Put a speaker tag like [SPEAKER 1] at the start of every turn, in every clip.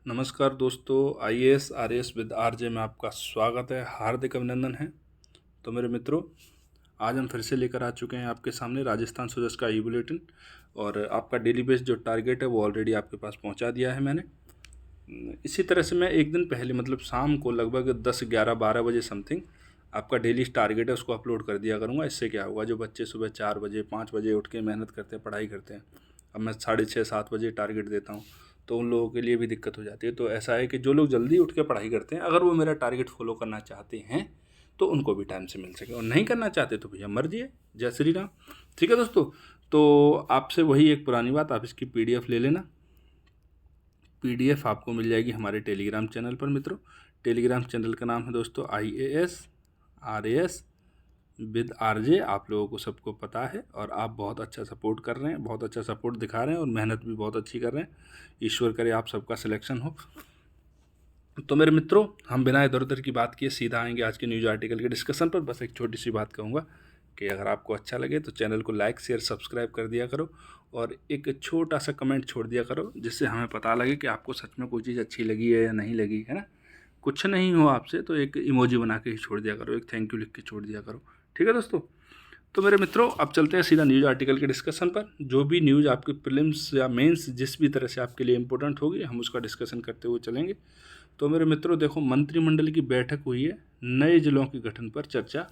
[SPEAKER 1] नमस्कार दोस्तों, IAS RAS with RJ में आपका स्वागत है, हार्दिक अभिनंदन है। तो मेरे मित्रों, आज हम फिर से लेकर आ चुके हैं आपके सामने राजस्थान सुजस का ई बुलेटिन। और आपका डेली बेस जो टारगेट है वो ऑलरेडी आपके पास पहुंचा दिया है मैंने। इसी तरह से मैं एक दिन पहले मतलब शाम को लगभग 10, 11, 12 बजे समथिंग आपका डेली टारगेट है उसको अपलोड कर दिया करूँगा। इससे क्या होगा, जो बच्चे सुबह 4 बजे 5 बजे उठ के मेहनत करते हैं, पढ़ाई करते हैं, अब मैं 6:30 7 बजे टारगेट देता हूँ, तो उन लोगों के लिए भी दिक्कत हो जाती है। तो ऐसा है कि जो लोग जल्दी उठ के पढ़ाई करते हैं, अगर वो मेरा टारगेट फॉलो करना चाहते हैं तो उनको भी टाइम से मिल सके, और नहीं करना चाहते तो भैया मर्जी है, जय श्री राम। ठीक है दोस्तों, तो आपसे वही एक पुरानी बात, आप इसकी पीडीएफ ले लेना। पीडीएफ आपको मिल जाएगी हमारे टेलीग्राम चैनल पर मित्रों। टेलीग्राम चैनल का नाम है दोस्तों IAS RAS विद आरजे। आप लोगों को सबको पता है और आप बहुत अच्छा सपोर्ट कर रहे हैं, बहुत अच्छा सपोर्ट दिखा रहे हैं और मेहनत भी बहुत अच्छी कर रहे हैं। ईश्वर करे आप सबका सिलेक्शन हो। तो मेरे मित्रों, हम बिना इधर उधर की बात किए सीधा आएंगे आज के न्यूज आर्टिकल के डिस्कशन पर। बस एक छोटी सी बात कहूँगा कि अगर आपको अच्छा लगे तो चैनल को लाइक शेयर सब्सक्राइब कर दिया करो और एक छोटा सा कमेंट छोड़ दिया करो, जिससे हमें पता लगे कि आपको सच में कोई चीज़ अच्छी लगी है या नहीं लगी है ना। कुछ नहीं हो आपसे तो एक इमोजी बना के ही छोड़ दिया करो, एक थैंक यू लिख के छोड़ दिया करो। ठीक है दोस्तों, तो मेरे मित्रों अब चलते हैं सीधा न्यूज़ आर्टिकल के डिस्कशन पर। जो भी न्यूज़ आपके प्रीलिम्स या मेंस जिस भी तरह से आपके लिए इम्पोर्टेंट होगी, हम उसका डिस्कशन करते हुए चलेंगे। तो मेरे मित्रों देखो, मंत्रिमंडल की बैठक हुई है, नए जिलों के गठन पर चर्चा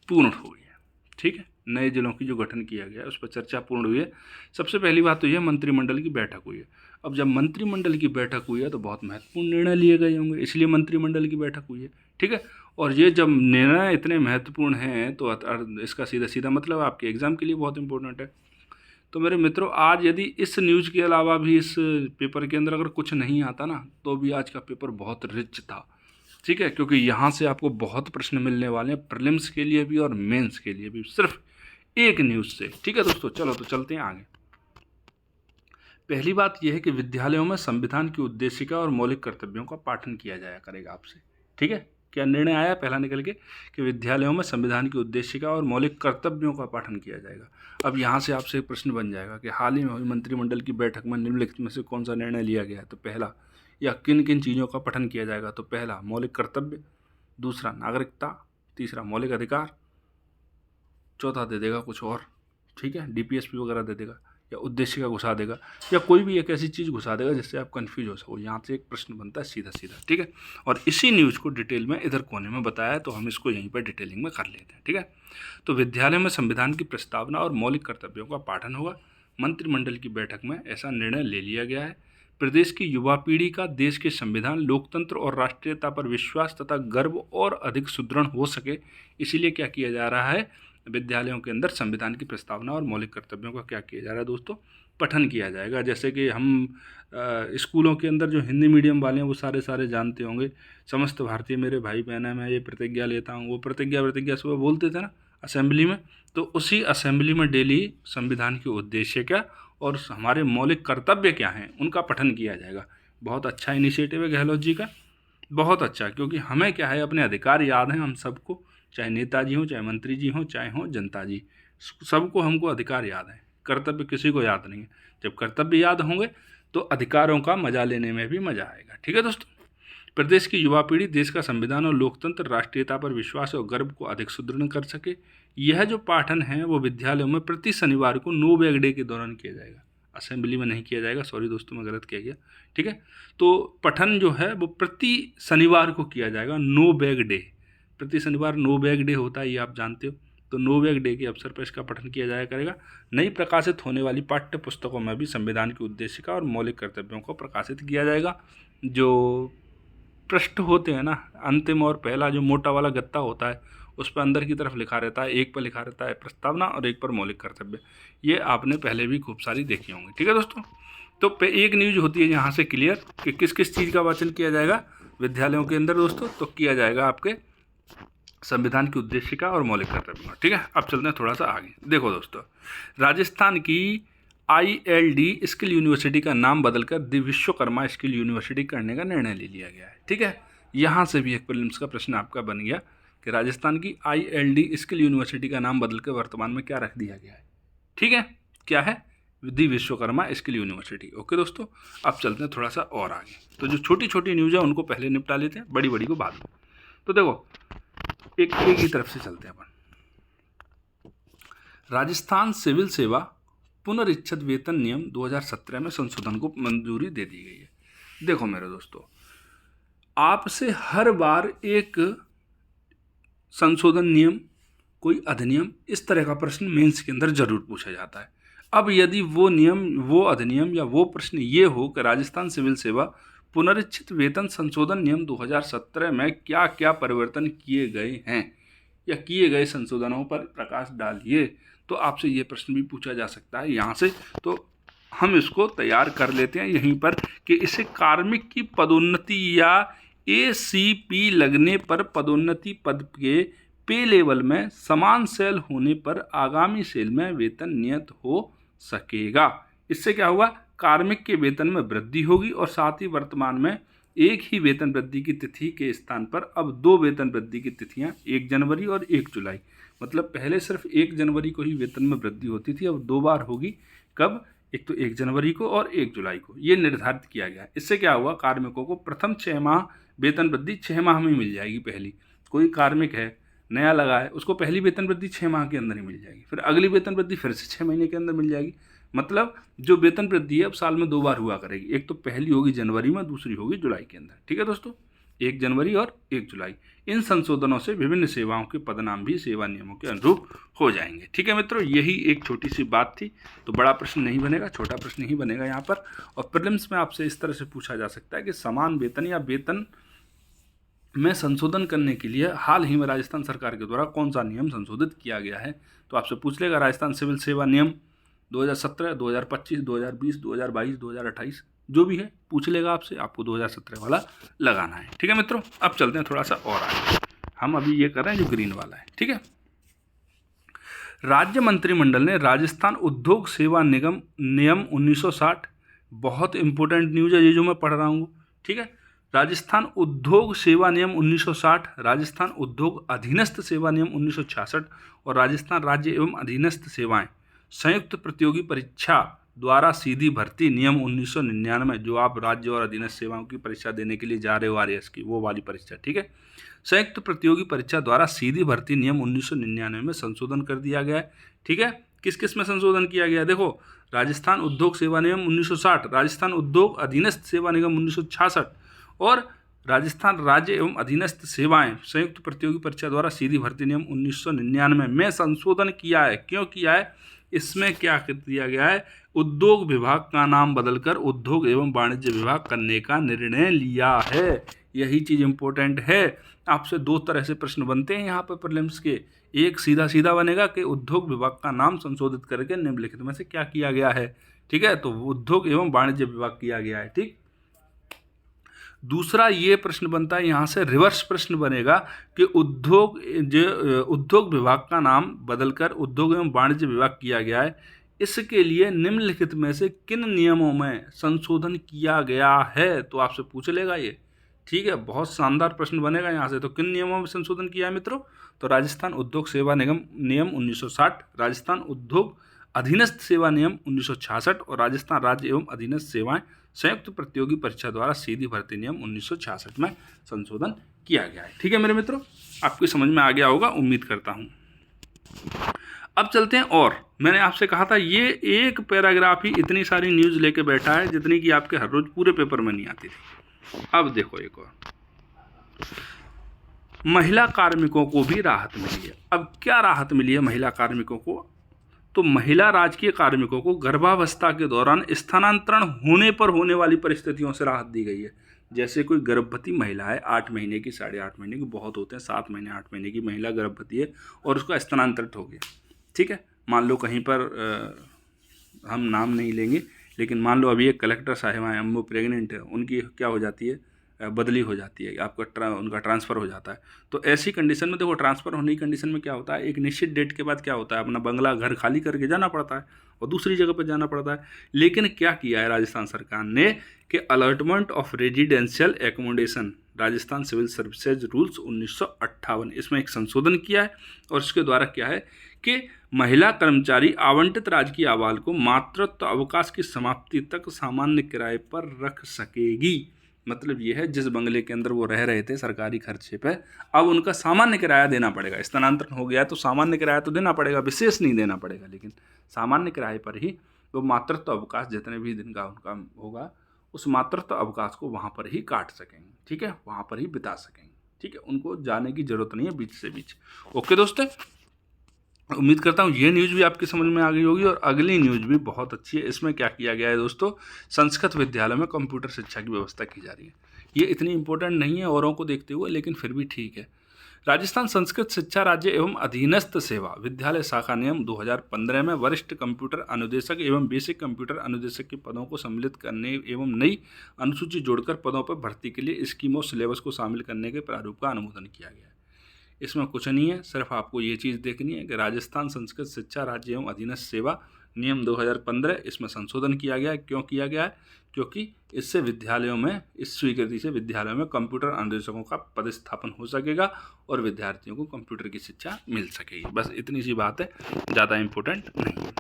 [SPEAKER 1] पूर्ण हो गई है। ठीक है, नए जिलों की जो गठन किया गया है उस पर चर्चा पूर्ण हुई है। सबसे पहली बात तो यह मंत्रिमंडल की बैठक हुई है। अब जब मंत्रिमंडल की बैठक हुई है तो बहुत महत्वपूर्ण निर्णय लिए गए होंगे, इसलिए मंत्रिमंडल की बैठक हुई है। ठीक है, और ये जब निर्णय इतने महत्वपूर्ण हैं तो इसका सीधा सीधा मतलब आपके एग्ज़ाम के लिए बहुत इंपॉर्टेंट है। तो मेरे मित्रों, आज यदि इस न्यूज़ के अलावा भी इस पेपर के अंदर अगर कुछ नहीं आता ना, तो भी आज का पेपर बहुत रिच था। ठीक है, क्योंकि यहाँ से आपको बहुत प्रश्न मिलने वाले हैं, प्रीलिम्स के लिए भी और मेंस के लिए भी, सिर्फ एक न्यूज़ से। ठीक है दोस्तों, चलो तो चलते हैं आगे। पहली बात यह है कि विद्यालयों में संविधान की उद्देशिका और मौलिक कर्तव्यों का पाठन किया जाया करेगा आपसे। ठीक है, क्या निर्णय आया पहला निकल के कि विद्यालयों में संविधान की उद्देशिका और मौलिक कर्तव्यों का पाठन किया जाएगा। अब यहाँ से आपसे एक प्रश्न बन जाएगा कि हाल ही में हुई मंत्रिमंडल की बैठक में निम्नलिखित में से कौन सा निर्णय लिया गया है। तो पहला, या किन किन चीज़ों का पठन किया जाएगा। तो पहला मौलिक कर्तव्य, दूसरा नागरिकता, तीसरा मौलिक अधिकार, चौथा दे देगा कुछ और। ठीक है, DPSP वगैरह दे देगा, या उद्देशिका घुसा देगा, या कोई भी एक ऐसी चीज़ घुसा देगा जिससे आप कंफ्यूज हो सको। यहाँ से एक प्रश्न बनता है सीधा सीधा। ठीक है, और इसी न्यूज़ को डिटेल में इधर कोने में बताया है, तो हम इसको यहीं पर डिटेलिंग में कर लेते हैं। ठीक है, तो विद्यालय में संविधान की प्रस्तावना और मौलिक कर्तव्यों का पाठन होगा। मंत्रिमंडल की बैठक में ऐसा निर्णय ले लिया गया है। प्रदेश की युवा पीढ़ी का देश के संविधान, लोकतंत्र और राष्ट्रीयता पर विश्वास तथा गर्व और अधिक सुदृढ़ हो सके, इसीलिए क्या किया जा रहा है, विद्यालयों के अंदर संविधान की प्रस्तावना और मौलिक कर्तव्यों का क्या किया जा रहा है दोस्तों, पठन किया जाएगा। जैसे कि हम स्कूलों के अंदर जो हिंदी मीडियम वाले हैं वो सारे जानते होंगे, समस्त भारतीय मेरे भाई बहन है, मैं ये प्रतिज्ञा लेता हूँ, वो प्रतिज्ञा सुबह बोलते थे ना असेंबली में, तो उसी असेंबली में डेली संविधान के उद्देश्य क्या और हमारे मौलिक कर्तव्य क्या हैं उनका पठन किया जाएगा। बहुत अच्छा इनिशिएटिव है गहलोत जी का, बहुत अच्छा, क्योंकि हमें क्या है, अपने अधिकार याद हैं हम सबको, चाहे नेताजी हों, चाहे मंत्री जी हों, चाहे हों जनता जी, सबको हमको अधिकार याद है, कर्तव्य किसी को याद नहीं है। जब कर्तव्य याद होंगे तो अधिकारों का मजा लेने में भी मजा आएगा। ठीक है दोस्तों, प्रदेश की युवा पीढ़ी देश का संविधान और लोकतंत्र, राष्ट्रीयता पर विश्वास और गर्व को अधिक सुदृढ़ कर सके, यह जो पाठन है वो विद्यालयों में प्रति शनिवार को नो बैग डे के दौरान किया जाएगा। असेंबली में नहीं किया जाएगा, सॉरी दोस्तों मैं गलत कह गया। ठीक है, तो पठन जो है वो प्रति शनिवार को किया जाएगा, नो बैग डे। प्रति शनिवार नो बैग डे होता है, ये आप जानते हो। तो नो बैग डे के अवसर पर इसका पठन किया जाया करेगा। नई प्रकाशित होने वाली पाठ्य पुस्तकों में भी संविधान की उद्देशिका और मौलिक कर्तव्यों को प्रकाशित किया जाएगा। जो पृष्ठ होते हैं ना, अंतिम और पहला जो मोटा वाला गत्ता होता है, उस पर अंदर की तरफ लिखा रहता है, एक पर लिखा रहता है प्रस्तावना और एक पर मौलिक कर्तव्य। ये आपने पहले भी खूब सारी देखी होंगी। ठीक है दोस्तों, तो एक न्यूज होती है यहाँ से क्लियर कि किस किस चीज़ का वाचन किया जाएगा विद्यालयों के अंदर दोस्तों, तो किया जाएगा आपके संविधान की उद्देशिका और मौलिक कर्तव्य। ठीक है, अब चलते हैं थोड़ा सा आगे। देखो दोस्तों, राजस्थान की ILD स्किल यूनिवर्सिटी का नाम बदलकर द विश्वकर्मा स्किल यूनिवर्सिटी करने का निर्णय ले लिया गया है। ठीक है, यहाँ से भी एक प्रीलिम्स का प्रश्न आपका बन गया कि राजस्थान की ILD स्किल यूनिवर्सिटी का नाम बदलकर वर्तमान में क्या रख दिया गया है। ठीक है, क्या है, दी विश्वकर्मा स्किल यूनिवर्सिटी। ओके दोस्तों, अब चलते हैं थोड़ा सा और आगे। तो जो छोटी छोटी न्यूज़ है उनको पहले निपटा लेते हैं, बड़ी बड़ी को बाद में। तो देखो एक ही तरफ से चलते हैं अपन। राजस्थान सिविल सेवा पुनरीक्षित वेतन नियम 2017 में संशोधन को मंजूरी दे दी गई है। देखो मेरे दोस्तों, आपसे हर बार एक संशोधन नियम, कोई अधिनियम, इस तरह का प्रश्न मेंस के अंदर जरूर पूछा जाता है। अब यदि वो नियम, वो अधिनियम या वो प्रश्न ये हो कि राजस्थान सिविल सेवा पुनरीक्षित वेतन संशोधन नियम 2017 में क्या क्या परिवर्तन किए गए हैं या किए गए संशोधनों पर प्रकाश डालिए, तो आपसे ये प्रश्न भी पूछा जा सकता है यहाँ से। तो हम इसको तैयार कर लेते हैं यहीं पर कि इसे कार्मिक की पदोन्नति या ACP लगने पर पदोन्नति पद के पे लेवल में समान सेल होने पर आगामी सेल में वेतन नियत हो सकेगा। इससे क्या होगा, कार्मिक के वेतन में वृद्धि होगी और साथ ही वर्तमान में एक ही वेतन वृद्धि की तिथि के स्थान पर अब 2 वेतन वृद्धि की तिथियां 1 जनवरी और 1 जुलाई, मतलब पहले सिर्फ 1 जनवरी को ही वेतन में वृद्धि होती थी, अब 2 बार होगी। कब? एक तो 1 जनवरी को और 1 जुलाई को, ये निर्धारित किया गया। इससे क्या हुआ, कार्मिकों को प्रथम 6 माह वेतन वृद्धि 6 माह में मिल जाएगी। पहली कोई कार्मिक है नया लगा है, उसको पहली वेतन वृद्धि 6 माह के अंदर ही मिल जाएगी, फिर अगली वेतन वृद्धि फिर से 6 महीने के अंदर मिल जाएगी। मतलब जो वेतन वृद्धि है अब साल में 2 बार हुआ करेगी, एक तो पहली होगी जनवरी में, दूसरी होगी जुलाई के अंदर। ठीक है दोस्तों, 1 जनवरी और 1 जुलाई। इन संशोधनों से विभिन्न सेवाओं के पदनाम भी सेवा नियमों के अनुरूप हो जाएंगे। ठीक है मित्रों, यही एक छोटी सी बात थी। तो बड़ा प्रश्न नहीं बनेगा, छोटा प्रश्न ही बनेगा यहाँ पर। और प्रीलिम्स में आपसे इस तरह से पूछा जा सकता है कि समान वेतन या वेतन में संशोधन करने के लिए हाल ही में राजस्थान सरकार के द्वारा कौन सा नियम संशोधित किया गया है। तो आपसे पूछ लेगा राजस्थान सिविल सेवा नियम 2017, 2025, 2020, 2022, 2028 जो भी है पूछ लेगा आपसे, आपको 2017 वाला लगाना है। ठीक है मित्रों, अब चलते हैं थोड़ा सा और आगे। हम अभी ये कर रहे हैं जो ग्रीन वाला है। ठीक है, राज्य मंत्रिमंडल ने राजस्थान उद्योग सेवा निगम नियम 1960, बहुत इंपॉर्टेंट न्यूज़ है ये जो मैं पढ़ रहा हूँ। ठीक है, राजस्थान उद्योग सेवा नियम 1960, राजस्थान उद्योग अधीनस्थ सेवा नियम 1966 और राजस्थान राज्य एवं अधीनस्थ सेवाएं संयुक्त प्रतियोगी परीक्षा द्वारा सीधी भर्ती नियम 1999, जो आप राज्य और अधीनस्थ सेवाओं की परीक्षा देने के लिए जा रहे हो RAS की, वो वाली परीक्षा। ठीक है, संयुक्त प्रतियोगी परीक्षा द्वारा सीधी भर्ती नियम 1999 में संशोधन कर दिया गया है। ठीक है, किस किस में संशोधन किया गया, देखो राजस्थान उद्योग सेवा नियम 1960, राजस्थान उद्योग अधीनस्थ सेवा निगम 1966 और राजस्थान राज्य एवं अधीनस्थ सेवाएं संयुक्त प्रतियोगी परीक्षा द्वारा सीधी भर्ती नियम 1999 में संशोधन किया है। क्यों किया है, इसमें क्या दिया गया है, उद्योग विभाग का नाम बदलकर उद्योग एवं वाणिज्य विभाग करने का निर्णय लिया है। यही चीज़ इंपॉर्टेंट है। आपसे 2 तरह से प्रश्न बनते हैं यहाँ पर प्रीलिम्स के। एक सीधा सीधा बनेगा कि उद्योग विभाग का नाम संशोधित करके निम्नलिखित में से क्या किया गया है। ठीक है, तो उद्योग एवं वाणिज्य विभाग किया गया है। ठीक, दूसरा ये प्रश्न बनता है यहाँ से, रिवर्स प्रश्न बनेगा कि उद्योग विभाग का नाम बदलकर उद्योग एवं वाणिज्य विभाग किया गया है, इसके लिए निम्नलिखित में से किन नियमों में संशोधन किया गया है। तो आपसे पूछ लेगा ये। ठीक है, बहुत शानदार प्रश्न बनेगा यहाँ से। तो किन नियमों में संशोधन किया है मित्रों, तो राजस्थान उद्योग सेवा निगम नियम 1960, राजस्थान उद्योग अधीनस्थ सेवा नियम 1966 और राजस्थान राज्य एवं अधीनस्थ सेवाएं संयुक्त प्रतियोगी परीक्षा द्वारा सीधी भर्ती नियम 1966 में संशोधन किया गया है। ठीक है मेरे मित्रों, आपकी समझ में आ गया होगा, उम्मीद करता हूँ। अब चलते हैं, और मैंने आपसे कहा था ये एक पैराग्राफ ही इतनी सारी न्यूज़ लेके बैठा है जितनी कि आपके हर रोज पूरे पेपर में नहीं आती थी। अब देखो एक और, महिला कार्मिकों को भी राहत मिली है। अब क्या राहत मिली है महिला कार्मिकों को, तो महिला राजकीय कार्मिकों को गर्भावस्था के दौरान स्थानांतरण होने पर होने वाली परिस्थितियों से राहत दी गई है। जैसे कोई गर्भवती महिला है, 8 महीने की, 8.5 महीने की, बहुत होते हैं 7 महीने 8 महीने की महिला गर्भवती है और उसका स्थानांतरित हो गया। ठीक है, मान लो कहीं पर हम नाम नहीं लेंगे, लेकिन मान लो अभी एक कलेक्टर साहिबा हैं, वो प्रेग्नेंट है, उनकी क्या हो जाती है, बदली हो जाती है, आपका उनका ट्रांसफ़र हो जाता है। तो ऐसी कंडीशन में देखो, ट्रांसफ़र होने की कंडीशन में क्या होता है, एक निश्चित डेट के बाद क्या होता है, अपना बंगला घर खाली करके जाना पड़ता है और दूसरी जगह पर जाना पड़ता है। लेकिन क्या किया है राजस्थान सरकार ने कि allotment of residential accommodation, Rajasthan civil services rules 1958, इसमें एक संशोधन किया है और इसके द्वारा क्या है कि महिला कर्मचारी आवंटित राजकीय आवाल को मातृत्व अवकाश की समाप्ति तक सामान्य किराए पर रख सकेगी। मतलब ये है, जिस बंगले के अंदर वो रह रहे थे सरकारी खर्चे पे, अब उनका सामान्य किराया देना पड़ेगा। स्थानांतरण हो गया तो सामान्य किराया तो देना पड़ेगा, विशेष नहीं देना पड़ेगा, लेकिन सामान्य किराए पर ही वो मातृत्व अवकाश जितने भी दिन का उनका होगा उस मातृत्व अवकाश को वहाँ पर ही काट सकेंगे। ठीक है, वहाँ पर ही बिता सकेंगे। ठीक है, उनको जाने की जरूरत नहीं है बीच से बीच। ओके दोस्तों, उम्मीद करता हूँ ये न्यूज़ भी आपकी समझ में आ गई होगी। और अगली न्यूज़ भी बहुत अच्छी है। इसमें क्या किया गया है दोस्तों, संस्कृत विद्यालय में कंप्यूटर शिक्षा की व्यवस्था की जा रही है। ये इतनी इंपॉर्टेंट नहीं है औरों को देखते हुए, लेकिन फिर भी ठीक है। राजस्थान संस्कृत शिक्षा राज्य एवं अधीनस्थ सेवा विद्यालय शाखा नियम 2015 में वरिष्ठ कंप्यूटर अनुदेशक एवं बेसिक कंप्यूटर अनुदेशक के पदों को सम्मिलित करने एवं नई अनुसूची जोड़कर पदों पर भर्ती के लिए स्कीम और सिलेबस को शामिल करने के प्रारूप का अनुमोदन किया गया है। इसमें कुछ नहीं है, सिर्फ आपको ये चीज़ देखनी है कि राजस्थान संस्कृत शिक्षा राज्य एवं अधीनस्थ सेवा नियम 2015 इसमें संशोधन किया गया है। क्यों किया गया है? क्योंकि इससे विद्यालयों में, इस स्वीकृति से विद्यालयों में कंप्यूटर अनुदेशकों का पदस्थापन हो सकेगा और विद्यार्थियों को कंप्यूटर की शिक्षा मिल सकेगी। बस इतनी सी बात है, ज़्यादा इम्पोर्टेंट नहीं है।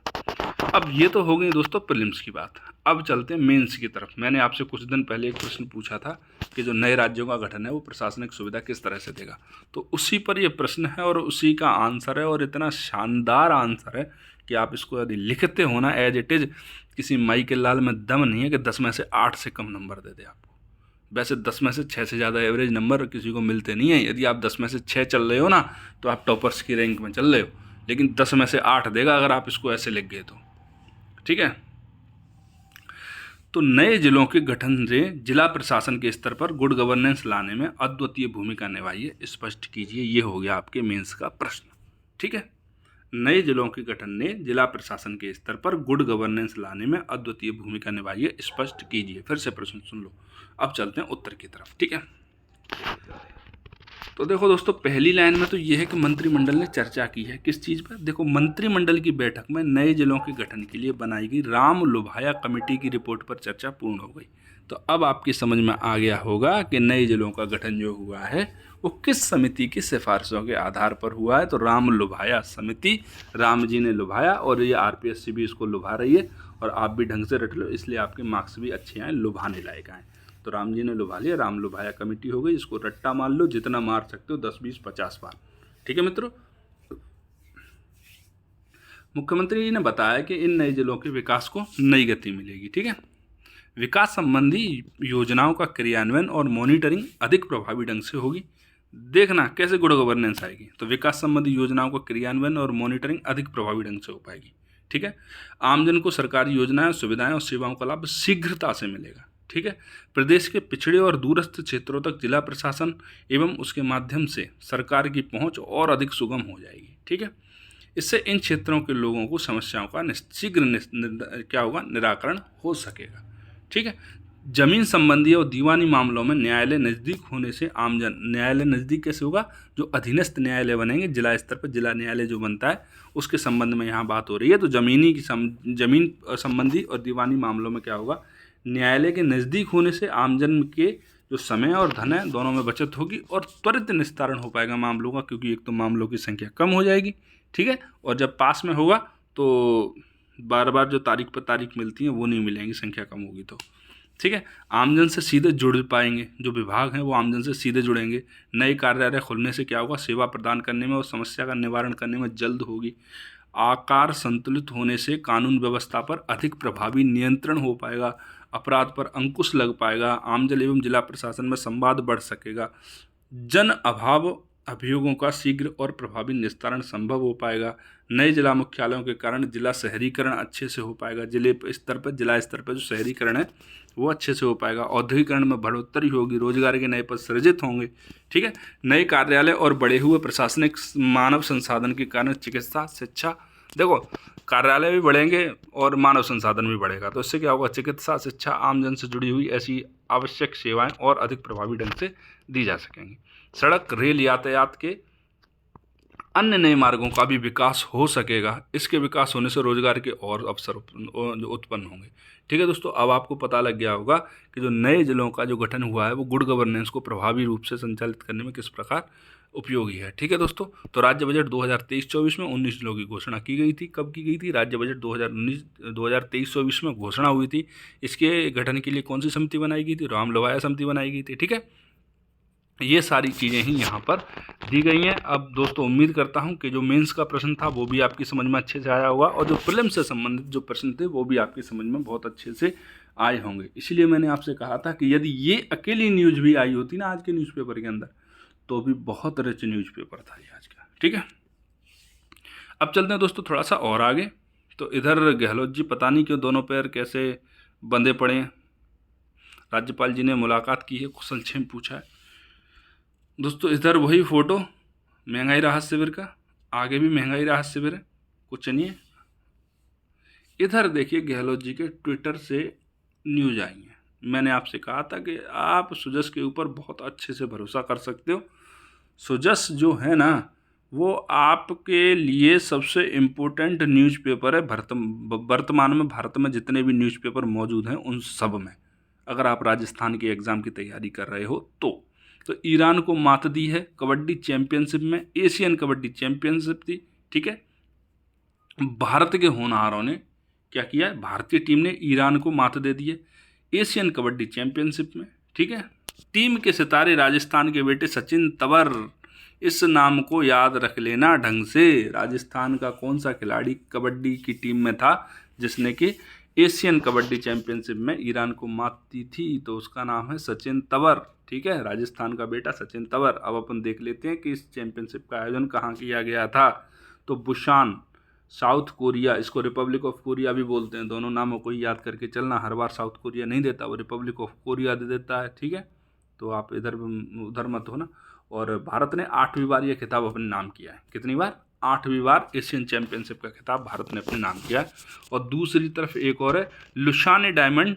[SPEAKER 1] अब ये तो हो गई दोस्तों प्रीलिम्स की बात। अब चलते हैं मेंस की तरफ। मैंने आपसे कुछ दिन पहले एक प्रश्न पूछा था कि जो नए राज्यों का गठन है वो प्रशासनिक सुविधा किस तरह से देगा, तो उसी पर ये प्रश्न है और उसी का आंसर है, और इतना शानदार आंसर है कि आप इसको यदि लिखते हो ना एज इट इज़, किसी माई के लाल में दम नहीं है कि 10 में से 8 से कम नंबर दे दे आपको। वैसे 10 में से 6 से ज़्यादा एवरेज नंबर किसी को मिलते नहीं है। यदि आप 10 में से 6 चल रहे हो ना तो आप टॉपर्स की रैंक में चल रहे हो, लेकिन 10 में से 8 देगा अगर आप इसको ऐसे लिख गए तो। ठीक है, तो नए जिलों के गठन से जिला प्रशासन के स्तर पर गुड गवर्नेंस लाने में अद्वितीय भूमिका निभाइए, स्पष्ट कीजिए। ये हो गया आपके मेंस का प्रश्न। ठीक है, नए जिलों के गठन ने जिला प्रशासन के स्तर पर गुड गवर्नेंस लाने में अद्वितीय भूमिका निभाइए, स्पष्ट कीजिए। फिर से प्रश्न सुन लो। अब चलते हैं उत्तर की तरफ। ठीक है, तो देखो दोस्तों, पहली लाइन में तो यह है कि मंत्रिमंडल ने चर्चा की है किस चीज़ पर। देखो, मंत्रिमंडल की बैठक में नए जिलों के गठन के लिए बनाई गई राम लुभाया कमेटी की रिपोर्ट पर चर्चा पूर्ण हो गई। तो अब आपकी समझ में आ गया होगा कि नए जिलों का गठन जो हुआ है वो किस समिति की सिफारिशों के आधार पर हुआ है। तो राम लुभाया समिति, राम जी ने लुभाया, और ये RPSC भी इसको लुभा रही है, और आप भी ढंग से रट लो, इसलिए आपके मार्क्स भी अच्छे आए, लुभाने लायक आए। तो राम जी ने लुभा लिया, राम लुभाया कमेटी हो गई। इसको रट्टा मार लो, जितना मार सकते हो, 10, 20, 50 बार। ठीक है मित्रों, मुख्यमंत्री जी ने बताया कि इन नए जिलों के विकास को नई गति मिलेगी। ठीक है, विकास संबंधी योजनाओं का क्रियान्वयन और मॉनिटरिंग अधिक प्रभावी ढंग से होगी। देखना कैसे गुड गवर्नेंस आएगी। तो विकास संबंधी योजनाओं का क्रियान्वयन और मॉनिटरिंग अधिक प्रभावी ढंग से हो पाएगी। ठीक है, आमजन को सरकारी योजनाएं, सुविधाएं और सेवाओं का लाभ शीघ्रता से मिलेगा। ठीक है, प्रदेश के पिछड़े और दूरस्थ क्षेत्रों तक जिला प्रशासन एवं उसके माध्यम से सरकार की पहुंच और अधिक सुगम हो जाएगी। ठीक है, इससे इन क्षेत्रों के लोगों को समस्याओं का शीघ्र क्या होगा, निराकरण हो सकेगा। ठीक है, जमीन संबंधी और दीवानी मामलों में न्यायालय नज़दीक होने से आमजन, न्यायालय नज़दीक कैसे होगा, जो अधीनस्थ न्यायालय बनेंगे जिला स्तर पर, जिला न्यायालय जो बनता है उसके संबंध में यहाँ बात हो रही है। तो जमीन संबंधी और दीवानी मामलों में क्या होगा, न्यायालय के नज़दीक होने से आमजन के जो समय और धन है दोनों में बचत होगी और त्वरित निस्तारण हो पाएगा मामलों का, क्योंकि एक तो मामलों की संख्या कम हो जाएगी। ठीक है, और जब पास में होगा तो बार बार जो तारीख पर तारीख मिलती है वो नहीं मिलेंगी, संख्या कम होगी तो। ठीक है, आमजन से सीधे जुड़ पाएंगे, जो विभाग हैं वो आमजन से सीधे जुड़ेंगे। नए कार्यालय खुलने से क्या होगा, सेवा प्रदान करने में और समस्या का निवारण करने में जल्द होगी। आकार संतुलित होने से कानून व्यवस्था पर अधिक प्रभावी नियंत्रण हो पाएगा, अपराध पर अंकुश लग पाएगा, आमजन एवं जिला प्रशासन में संवाद बढ़ सकेगा, जन अभाव अभियोगों का शीघ्र और प्रभावी निस्तारण संभव हो पाएगा। नए जिला मुख्यालयों के कारण जिला शहरीकरण अच्छे से हो पाएगा, जिला स्तर पर जो शहरीकरण है वो अच्छे से हो पाएगा। औद्योगिकरण में बढ़ोतरी होगी, रोजगार के नए पद सृजित होंगे। ठीक है, नए कार्यालय और बढ़े हुए प्रशासनिक मानव संसाधन के कारण चिकित्सा, शिक्षा, देखो कार्यालय भी बढ़ेंगे और मानव संसाधन भी बढ़ेगा, तो इससे क्या होगा, चिकित्सा, शिक्षा, आमजन से जुड़ी हुई ऐसी आवश्यक सेवाएं और अधिक प्रभावी ढंग से दी जा सकेंगी। सड़क रेल यातायात के अन्य नए मार्गों का भी विकास हो सकेगा। इसके विकास होने से रोजगार के और अवसर उत्पन्न होंगे। ठीक है दोस्तों, अब आपको पता लग गया होगा कि जो नए जिलों का जो गठन हुआ है वो गुड गवर्नेंस को प्रभावी रूप से संचालित करने में किस प्रकार उपयोगी है। ठीक है दोस्तों, तो राज्य बजट 2023-24 में 19 जिलों की घोषणा की गई थी। कब की गई थी? राज्य बजट 2023-24 में घोषणा हुई थी। इसके गठन के लिए कौन सी समिति बनाई गई थी? राम लोहाया समिति बनाई गई थी। ठीक है, ये सारी चीज़ें ही यहाँ पर दी गई हैं। अब दोस्तों उम्मीद करता हूँ कि जो मेंस का प्रश्न था वो भी आपकी समझ में अच्छे से आया होगा, और जो फिल्म से संबंधित जो प्रश्न थे वो भी आपकी समझ में बहुत अच्छे से आए होंगे। इसलिए मैंने आपसे कहा था कि यदि ये अकेली न्यूज़ भी आई होती ना आज के न्यूज़पेपर के अंदर, तो भी बहुत रिच न्यूज़पेपर था ये आज का। ठीक है, अब चलते हैं दोस्तों थोड़ा सा और आगे। तो इधर गहलोत जी पता नहीं क्यों दोनों पैर कैसे बंधे पड़े हैं। राज्यपाल जी ने मुलाकात की है, क्वेश्चन 6 पूछा है दोस्तों। इधर वही फोटो महंगाई राहत शिविर का, आगे भी महंगाई राहत शिविर है, कुछ नहीं है। इधर देखिए गहलोत जी के ट्विटर से न्यूज आई है। मैंने आपसे कहा था कि आप सुजस के ऊपर बहुत अच्छे से भरोसा कर सकते हो। सुजस जो है ना वो आपके लिए सबसे इम्पोर्टेंट न्यूज़पेपर है वर्तमान में भारत में जितने भी न्यूज़पेपर मौजूद हैं उन सब में। अगर आप राजस्थान के एग्ज़ाम की तैयारी कर रहे हो तो ईरान को मात दी है कबड्डी चैंपियनशिप में, एशियन कबड्डी चैंपियनशिप थी। ठीक है, भारत के होनहारों ने क्या किया है, भारतीय टीम ने ईरान को मात दे दी है एशियन कबड्डी चैंपियनशिप में। ठीक है, टीम के सितारे राजस्थान के बेटे सचिन तंवर, इस नाम को याद रख लेना ढंग से। राजस्थान का कौन सा खिलाड़ी कबड्डी की टीम में था जिसने कि एशियन कबड्डी चैंपियनशिप में ईरान को मात दी थी? तो उसका नाम है सचिन तंवर। ठीक है, राजस्थान का बेटा सचिन तंवर। अब अपन देख लेते हैं कि इस चैंपियनशिप का आयोजन कहाँ किया गया था। तो बुसान, साउथ कोरिया, इसको रिपब्लिक ऑफ कोरिया भी बोलते हैं। दोनों नामों को ही याद करके चलना, हर बार साउथ कोरिया नहीं देता, वो रिपब्लिक ऑफ कोरिया दे देता है। ठीक है, तो आप इधर उधर मत हो ना। और भारत ने 8वीं बार ये खिताब अपने नाम किया है। कितनी बार? 8वीं बार एशियन चैंपियनशिप का खिताब भारत ने अपने नाम किया है। और दूसरी तरफ एक और है, लुसाने डायमंड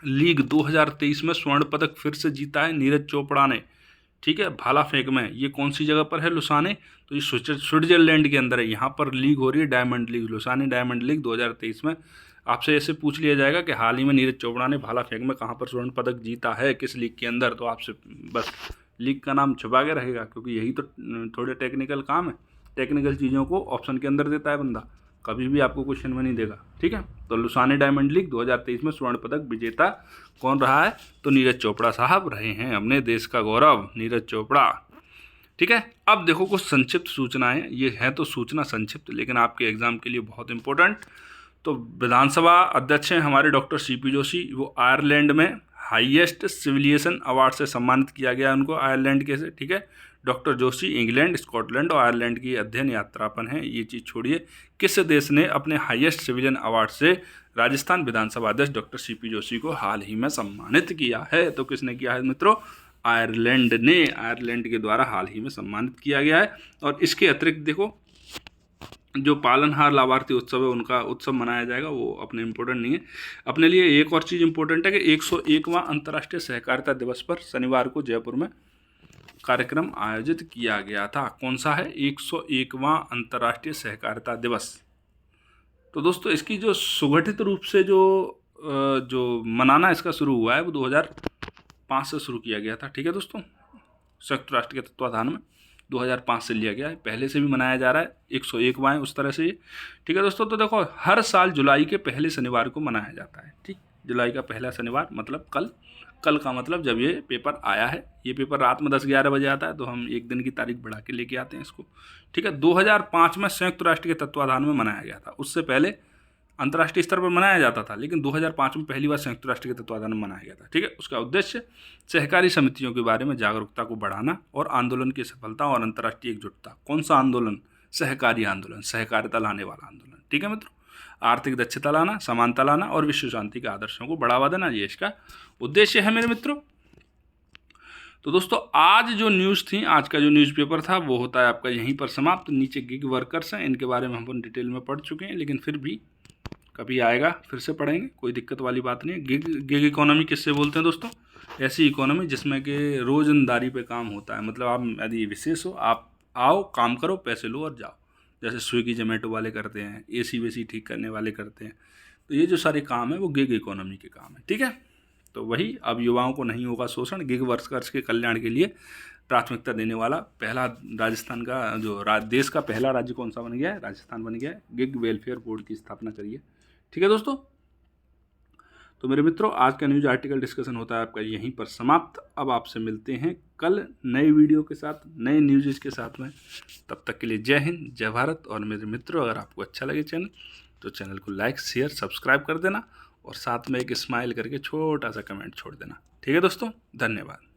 [SPEAKER 1] लीग 2023 में स्वर्ण पदक फिर से जीता है नीरज चोपड़ा ने। ठीक है, भाला फेंक में। ये कौन सी जगह पर है? लुसाने। तो ये स्विट्जरलैंड के अंदर है। यहाँ पर लीग हो रही है diamond league, Lausanne diamond league 2023 में। आपसे ऐसे पूछ लिया जाएगा कि हाल ही में नीरज चोपड़ा ने भाला फेंक में कहाँ पर स्वर्ण पदक जीता है, किस लीग के अंदर, तो आपसे बस लीग का नाम छुपा के रहेगा, क्योंकि यही तो थोड़े टेक्निकल काम है। टेक्निकल चीज़ों को ऑप्शन के अंदर देता है बंदा, कभी भी आपको क्वेश्चन में नहीं देगा। ठीक है, तो लुसाने डायमंड लीग 2023 में स्वर्ण पदक विजेता कौन रहा है? तो नीरज चोपड़ा साहब रहे हैं, अपने देश का गौरव नीरज चोपड़ा। ठीक है, अब देखो कुछ संक्षिप्त सूचनाएं, ये है तो सूचना संक्षिप्त लेकिन आपके एग्जाम के लिए बहुत इंपॉर्टेंट। तो विधानसभा अध्यक्ष हैं हमारे डॉक्टर सीपी जोशी, वो आयरलैंड में हाईएस्ट सिविलियन अवार्ड से सम्मानित किया गया उनको, आयरलैंड के से। ठीक है, डॉक्टर जोशी इंग्लैंड, स्कॉटलैंड और आयरलैंड की अध्ययन यात्रा पर हैं। ये चीज़ छोड़िए, किस देश ने अपने हाईएस्ट सिविलियन अवार्ड से राजस्थान विधानसभा अध्यक्ष डॉक्टर सीपी जोशी को हाल ही में सम्मानित किया है? तो किसने किया है मित्रों? आयरलैंड ने, आयरलैंड के द्वारा हाल ही में सम्मानित किया गया है। और इसके अतिरिक्त देखो जो पालनहार लाभार्थी उत्सव है उनका उत्सव मनाया जाएगा, वो अपने इम्पोर्टेंट नहीं है। अपने लिए एक और चीज़ इम्पोर्टेंट है कि 101वां अंतर्राष्ट्रीय सहकारिता दिवस पर शनिवार को जयपुर में कार्यक्रम आयोजित किया गया था। कौन सा है? 101वां अंतर्राष्ट्रीय सहकारिता दिवस। तो दोस्तों इसकी जो सुगठित रूप से जो मनाना इसका शुरू हुआ है वो 2005 से शुरू किया गया था। ठीक है दोस्तों, संयुक्त राष्ट्र के तत्वाधान में 2005 से लिया गया है, पहले से भी मनाया जा रहा है 101वां उस तरह से ये। ठीक है दोस्तों, तो देखो हर साल जुलाई के पहले शनिवार को मनाया जाता है। ठीक, जुलाई का पहला शनिवार मतलब कल का मतलब जब ये पेपर आया है। ये पेपर रात में 10-11 बजे आता है, तो हम एक दिन की तारीख बढ़ा के लेके आते हैं इसको। ठीक है, 2005 में संयुक्त राष्ट्र के तत्वाधान में मनाया गया था। उससे पहले अंतर्राष्ट्रीय स्तर पर मनाया जाता था, लेकिन 2005 में पहली बार संयुक्त राष्ट्र के तत्वाधान में मनाया गया था। ठीक है, उसका उद्देश्य सहकारी समितियों के बारे में जागरूकता को बढ़ाना और आंदोलन की सफलता और अंतर्राष्ट्रीय एकजुटता। कौन सा आंदोलन? सहकारी आंदोलन, सहकारिता लाने वाला आंदोलन। ठीक है मित्रों, आर्थिक दक्षता लाना, समानता लाना और विश्व शांति के आदर्शों को बढ़ावा देना, ये इसका उद्देश्य है मेरे मित्रों। तो दोस्तों आज जो न्यूज़ थी, आज का जो न्यूज़पेपर था वो होता है आपका यहीं पर समाप्त। नीचे गिग वर्कर्स हैं, इनके बारे में हम डिटेल में पढ़ चुके हैं, लेकिन फिर भी कभी आएगा फिर से पढ़ेंगे, कोई दिक्कत वाली बात नहीं है। गिग इकोनॉमी किससे बोलते हैं दोस्तों? ऐसी इकोनॉमी जिसमें कि रोजंदारी पे काम होता है। मतलब आप यदि विशेष हो, आप आओ, काम करो, पैसे लो और जाओ। जैसे स्विगी जोमेटो वाले करते हैं, एसी वेसी ठीक करने वाले करते हैं। तो ये जो सारे काम हैं वो गिग इकोनॉमी के काम है, ठीक है। तो वही, अब युवाओं को नहीं होगा शोषण। गिग वर्कर्स के कल्याण के लिए प्राथमिकता देने वाला पहला राजस्थान का जो देश का पहला राज्य कौन सा बन गया है? राजस्थान बन गया है। गिग वेलफेयर बोर्ड की स्थापना करिए, ठीक है दोस्तों। तो मेरे मित्रों, आज का न्यूज आर्टिकल डिस्कशन होता है आपका यहीं पर समाप्त। अब आपसे मिलते हैं कल नए वीडियो के साथ, नए न्यूज़ के साथ में। तब तक के लिए जय हिंद, जय भारत। और मेरे मित्रों, अगर आपको अच्छा लगे चैनल तो चैनल को लाइक, शेयर, सब्सक्राइब कर देना और साथ में एक स्माइल करके छोटा सा कमेंट छोड़ देना, ठीक है दोस्तों। धन्यवाद।